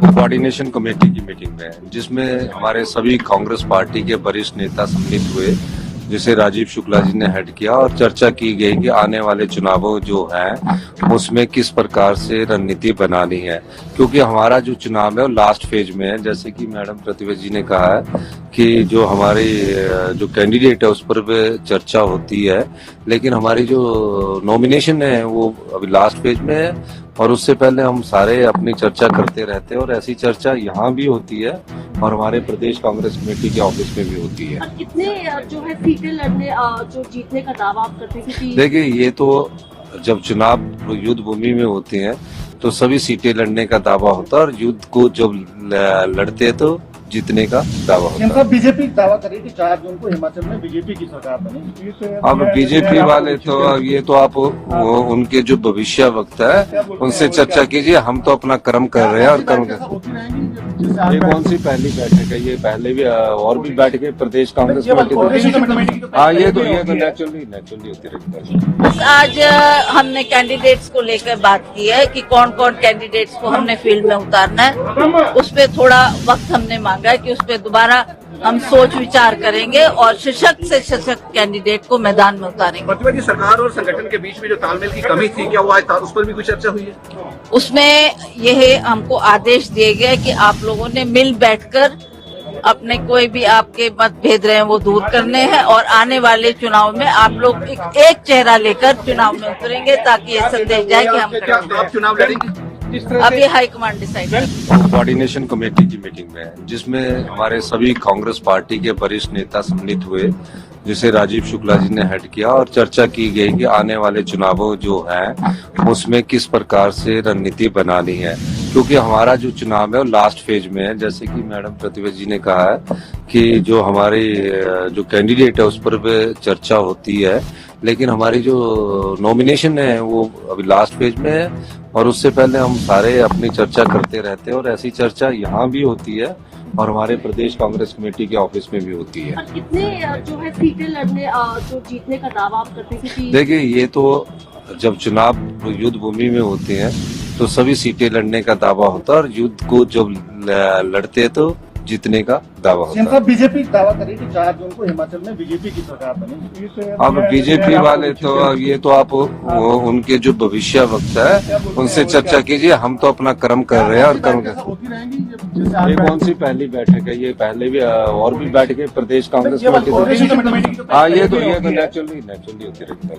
Coordination committee की meeting में, जिसमें हमारे सभी कांग्रेस पार्टी के वरिष्ठ नेता सम्मिलित हुए, जिसे राजीव शुक्ला जी ने हेड किया, और चर्चा की गई कि आने वाले चुनावों जो हैं उसमें किस प्रकार से रणनीति बनानी है, क्योंकि हमारा जो चुनाव है वो लास्ट फेज में है। जैसे कि मैडम प्रतिभा जी ने कहा है कि जो हमारी जो कैंडिडेट है उस पर भी चर्चा होती है, लेकिन हमारी जो नॉमिनेशन है वो अभी लास्ट फेज में है, और उससे पहले हम सारे अपनी चर्चा करते रहते हैं, और ऐसी चर्चा यहाँ भी होती है और हमारे प्रदेश कांग्रेस कमेटी के ऑफिस में भी होती है। और कितने जो है सीटें लड़ने जो जीतने का दावा आप करते हैं? देखिए, ये तो जब चुनाव युद्ध भूमि में होते हैं तो सभी सीटें लड़ने का दावा होता है, और युद्ध को जब लड़ते हैं तो जीतने का दावा होता है। बीजेपी दावा करी कि 4 जून को हिमाचल में बीजेपी की सरकार बनेगी। अब बीजेपी वाले तो ये तो आप उनके जो भविष्य वक्ता है उनसे चर्चा कीजिए, हम तो अपना कर्म कर रहे हैं और कर्म कर। ये कौन सी पहली बैठक है? ये पहले भी और भी बैठकें प्रदेश कांग्रेस कमेटी। हाँ, ये तो नेचुरली होती रहती है। आज हमने कैंडिडेट्स को लेकर बात की है कि कौन कौन कैंडिडेट्स को हमने फील्ड में उतारना है। उस पर थोड़ा वक्त हमने मांगा है कि उस पर दोबारा हम सोच विचार करेंगे और सशक्त से सशक्त कैंडिडेट को मैदान में उतारेंगे। प्रतिभा जी, सरकार और संगठन के बीच में जो तालमेल की कमी थी, क्या वो आज उस पर भी कुछ चर्चा हुई है? उसमें यह हमको आदेश दिए गए कि आप लोगों ने मिल बैठकर अपने कोई भी आपके मतभेद रहे हैं वो दूर करने हैं, और आने वाले चुनाव में आप लोग एक चेहरा लेकर चुनाव में उतरेंगे, ताकि ये संदेश जाए कि हम आप चुनाव लड़ेंगे। अभी हाईकमांड डिसाइड कोऑर्डिनेशन कमेटी की मीटिंग में, जिसमें हमारे सभी कांग्रेस पार्टी के वरिष्ठ नेता सम्मिलित हुए, जिसे राजीव शुक्ला जी ने हेड किया, और चर्चा की गई कि आने वाले चुनावों जो हैं उसमें किस प्रकार से रणनीति बनानी है, क्योंकि हमारा जो चुनाव है वो लास्ट फेज में है। जैसे कि मैडम प्रतिभा जी ने कहा है कि जो हमारी जो कैंडिडेट है उस पर भी चर्चा होती है, लेकिन हमारी जो नॉमिनेशन है वो अभी लास्ट फेज में है, और उससे पहले हम सारे अपनी चर्चा करते रहते हैं, और ऐसी चर्चा यहाँ भी होती है और हमारे प्रदेश कांग्रेस कमेटी के ऑफिस में भी होती है। और कितने जो है सीटें लड़ने जो जीतने का दावा आप करते हैं? देखिए, ये तो जब चुनाव युद्ध भूमि में होते हैं तो सभी सीटें लड़ने का दावा होता है, और युद्ध को जब लड़ते हैं तो जीतने का दावा होता है। बीजेपी दावा करी कि 4 जून को हिमाचल में बीजेपी की सरकार बनेगी। अब बीजेपी वाले तो ये तो आप उनके जो भविष्य वक्ता है उनसे चर्चा कीजिए, हम तो अपना कर्म कर रहे हैं और कर्म कर। ये कौन सी पहली बैठक है? ये पहले भी और भी बैठकें प्रदेश कांग्रेस कमेटी। हाँ, ये तो नेचुरली होती रहती है।